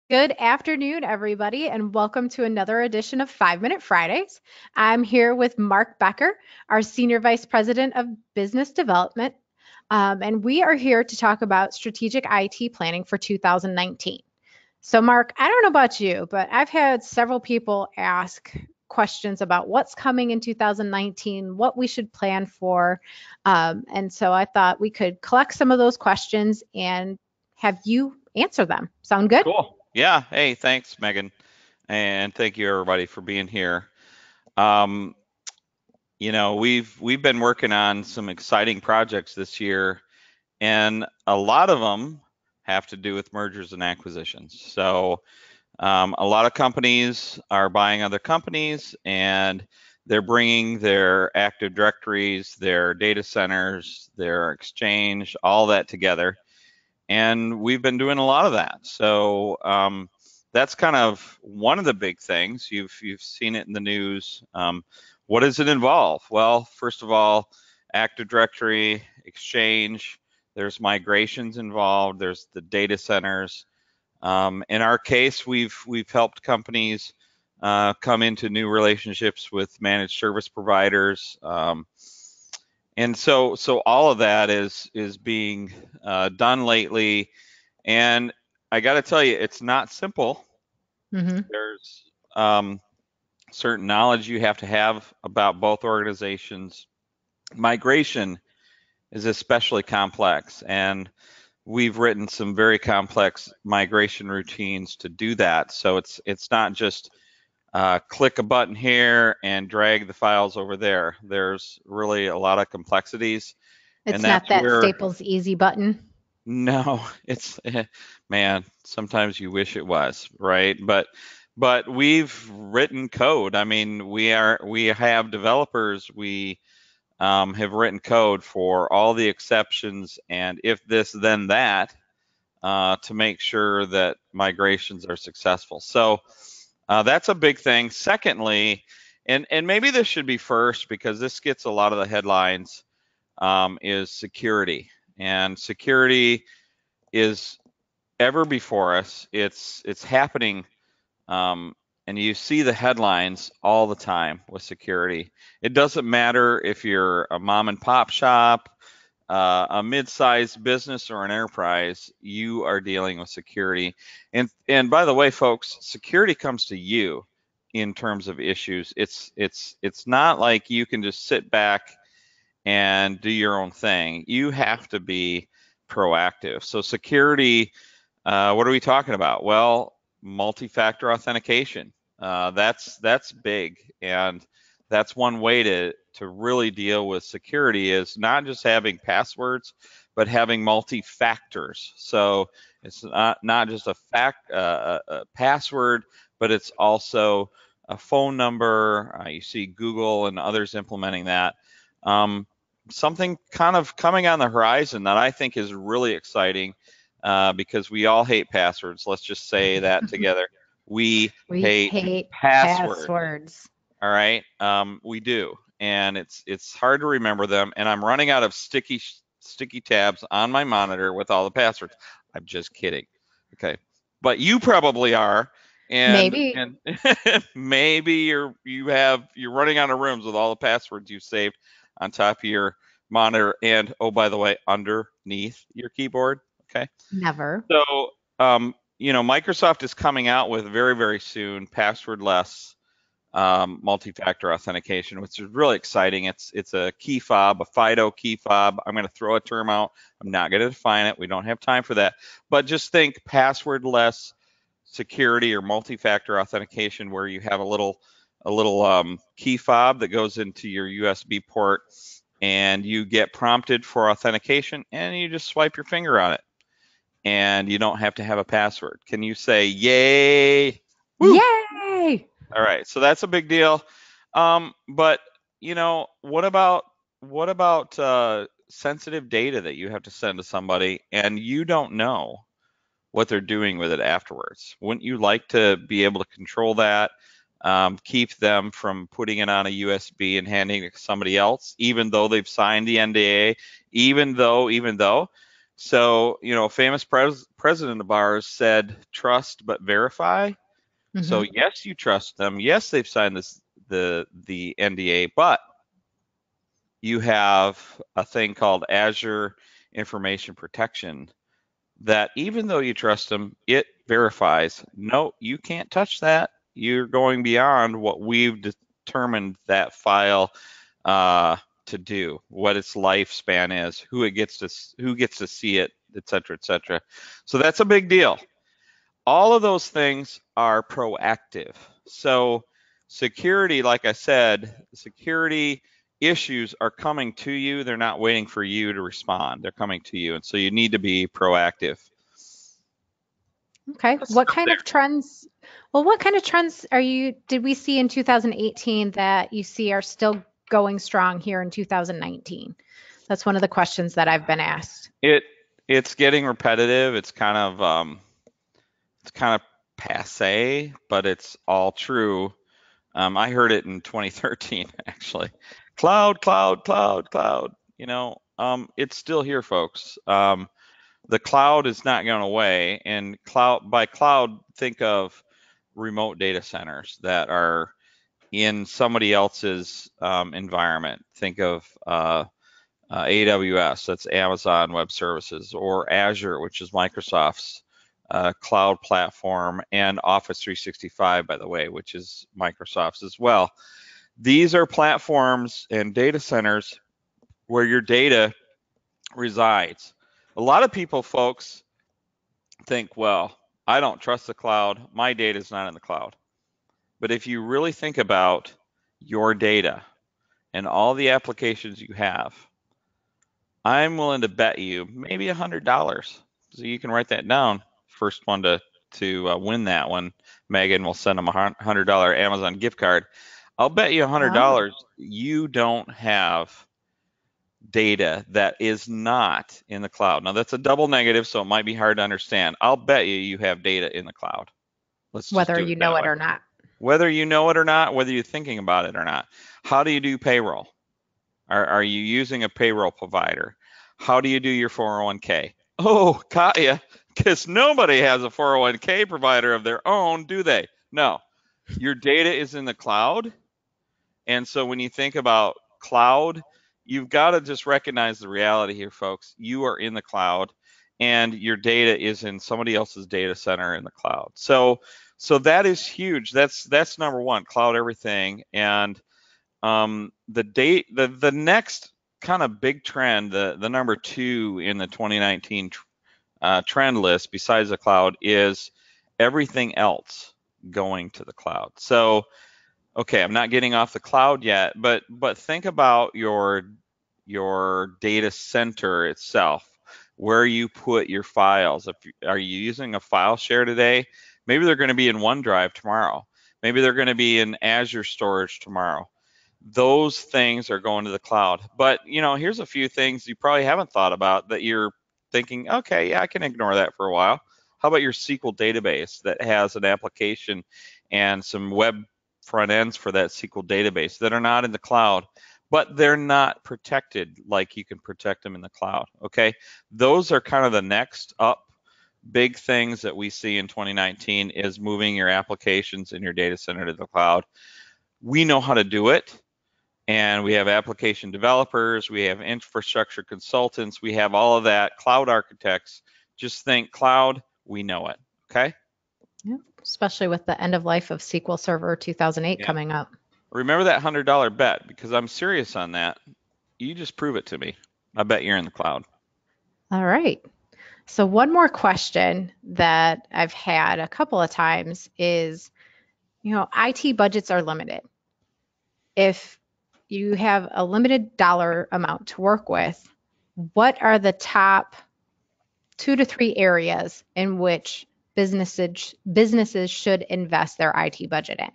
Good afternoon, everybody, and welcome to another edition of 5 Minute Fridays. I'm here with Mark Becker, our Senior Vice President of Business Development, and we are here to talk about strategic IT planning for 2019. So, Mark, I don't know about you, but I've had several people ask questions about what's coming in 2019, what we should plan for. And so I thought we could collect some of those questions and have you answer them. Sound good? Cool. Yeah. Hey, thanks, Megan. And thank you everybody for being here. Um, we've been working on some exciting projects this year, and a lot of them have to do with mergers and acquisitions. So, a lot of companies are buying other companies, and they're bringing their Active Directories, their data centers, their Exchange, all that together. And we've been doing a lot of that. So that's kind of one of the big things. You've seen it in the news. What does it involve? Well, first of all, Active Directory, Exchange. There's migrations involved. There's the data centers. In our case, we've helped companies come into new relationships with managed service providers. And so all of that is being done lately, and I got to tell you, it's not simple. Mm-hmm. There's certain knowledge you have to have about both organizations. Migration is especially complex, and we've written some very complex migration routines to do that. So it's not just click a button here and drag the files over there. There's really a lot of complexities, and It's not that's that where Staples easy button. no, it's man, sometimes you wish it was, right? But we've written code. I mean, we have developers. We have written code for all the exceptions and if this then that to make sure that migrations are successful. So that's a big thing. Secondly, and maybe this should be first because this gets a lot of the headlines, is security. And security is ever before us. It's happening, um, and you see the headlines all the time with security. It doesn't matter if you're a mom and pop shop, a mid-sized business, or an enterprise. You are dealing with security. And by the way, folks, security comes to you in terms of issues. It's not like you can just sit back and do your own thing. You have to be proactive. So security, what are we talking about? Well, multi-factor authentication. That's big, and that's one way to really deal with security is not just having passwords, but having multi-factors. So it's not just a password, but it's also a phone number. You see Google and others implementing that. Um, Something kind of coming on the horizon that I think is really exciting because we all hate passwords. Let's just say that together. We We hate hate passwords. passwords. All right, we do, and it's hard to remember them. And I'm running out of sticky tabs on my monitor with all the passwords. I'm just kidding. Okay, but you probably are, Maybe. and maybe you're running out of rooms with all the passwords you've saved on top of your monitor, and oh, by the way, underneath your keyboard. Okay. Never. So, Microsoft is coming out with very soon passwordless multi-factor authentication, which is really exciting. It's a key fob, a FIDO key fob. I'm going to throw a term out. I'm not going to define it. We don't have time for that. But just think passwordless security or multi-factor authentication, where you have a little key fob that goes into your USB port, and you get prompted for authentication, and you just swipe your finger on it and you don't have to have a password. Can you say yay? Woo! Yay! All right, so that's a big deal. But what about sensitive data that you have to send to somebody and you don't know what they're doing with it afterwards? Wouldn't you like to be able to control that? Keep them from putting it on a USB and handing it to somebody else, even though they've signed the NDA, even though. So, a famous president of ours said, trust but verify. So Hmm. yes, you trust them. Yes, they've signed the NDA, but you have a thing called Azure Information Protection that even though you trust them, it verifies, no, you can't touch that. You're going beyond what we've determined that file uh, to do, what its lifespan is, who gets to see it, et cetera, et cetera. So that's a big deal. All of those things are proactive. So security, like I said, security issues are coming to you. They're not waiting for you to respond. They're coming to you. And so you need to be proactive. Okay. Let's What stop kind there. of trends, well, what kind of trends did we see in 2018 that you see are still going strong here in 2019? That's one of the questions that I've been asked. It it's getting repetitive. It's kind of passe, but it's all true. I heard it in 2013 actually. Cloud, cloud, cloud, cloud. It's still here, folks. The cloud is not going away, and by cloud, think of remote data centers that are in somebody else's environment. Think of AWS, that's Amazon Web Services, or Azure, which is Microsoft's cloud platform, and Office 365, by the way, which is Microsoft's as well. These are platforms and data centers where your data resides. A lot of people, folks, think, well, I don't trust the cloud. My data is not in the cloud. But if you really think about your data and all the applications you have, I'm willing to bet you maybe $100. So you can write that down. First one to win that one, Megan will send them $100 Amazon gift card. I'll bet you Oh, $100 you don't have data that is not in the cloud. Now that's a double negative, so it might be hard to understand. I'll bet you have data in the cloud. Let's just whether do it you know that it way. or not. Whether you know it or not, whether you're thinking about it or not. How do you do payroll? Are you using a payroll provider? How do you do your 401k? Oh, got ya. Because nobody has a 401k provider of their own, do they? No. Your data is in the cloud. And so when you think about cloud, you've got to just recognize the reality here, folks. You are in the cloud and your data is in somebody else's data center in the cloud. So that is huge. That's number one, cloud everything. And the next kind of big trend, the number two in the 2019 trend list besides the cloud is everything else going to the cloud. So okay, I'm not getting off the cloud yet, but think about your data center itself, where you put your files. Are you using a file share today? Maybe they're going to be in OneDrive tomorrow. Maybe they're going to be in Azure storage tomorrow. Those things are going to the cloud. But here's a few things you probably haven't thought about that you're thinking, okay, yeah, I can ignore that for a while. How about your SQL database that has an application and some web front ends for that SQL database that are not in the cloud, but they're not protected like you can protect them in the cloud? Okay, those are kind of the next up big things that we see in 2019 is moving your applications in your data center to the cloud. We know how to do it, and we have application developers, we have infrastructure consultants, we have all of that, cloud architects. Just think cloud, we know it. Okay. Yeah, especially with the end of life of SQL Server 2008 Yeah. coming up. Remember that $100 bet, because I'm serious on that. You just prove it to me. I bet you're in the cloud. All right. So, one more question that I've had a couple of times is, IT budgets are limited. If you have a limited dollar amount to work with, what are the top 2 to 3 areas in which businesses should invest their IT budget in?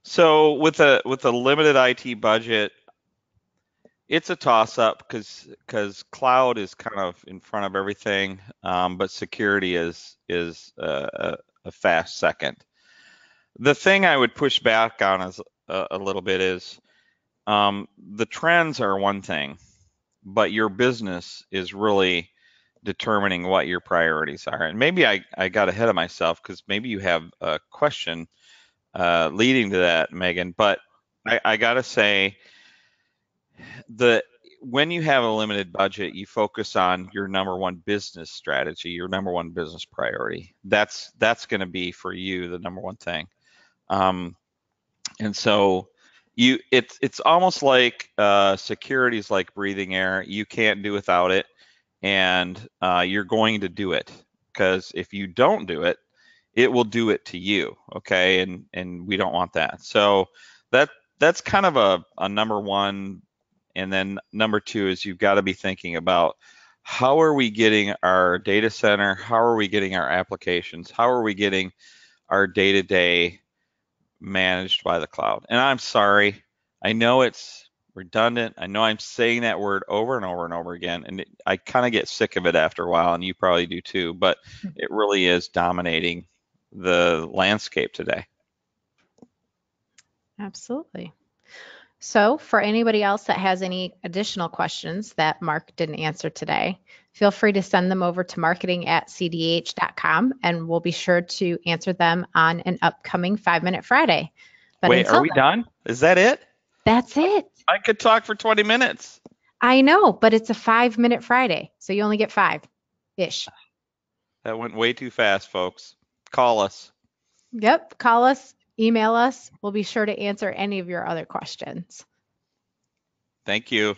So with a limited IT budget, it's a toss up because cloud is kind of in front of everything, but security is a fast second. The thing I would push back on is a little bit is the trends are one thing, but your business is really determining what your priorities are. And maybe I got ahead of myself because maybe you have a question leading to that, Megan. But I got to say, the when you have a limited budget, you focus on your number one business strategy, your number one business priority. That's going to be for you the number one thing. Um, and so it's almost like security is like breathing air. You can't do without it, and you're going to do it because if you don't do it, it will do it to you. Okay, and we don't want that. So that that's kind of a number one. And then number two is you've got to be thinking about how are we getting our data center? How are we getting our applications? How are we getting our day to day managed by the cloud? And I'm sorry, I know it's redundant. I know I'm saying that word over and over and over again, and I kind of get sick of it after a while, and you probably do too, but it really is dominating the landscape today. Absolutely. So, for anybody else that has any additional questions that Mark didn't answer today, feel free to send them over to marketing@cdh.com and we'll be sure to answer them on an upcoming 5 Minute Friday. But Wait, are until we then, done? Is that it? that's it. I could talk for 20 minutes. I know, but it's a 5 Minute Friday, so you only get five ish. That went way too fast, folks. Call us. Yep. Call us, email us. We'll be sure to answer any of your other questions. Thank you.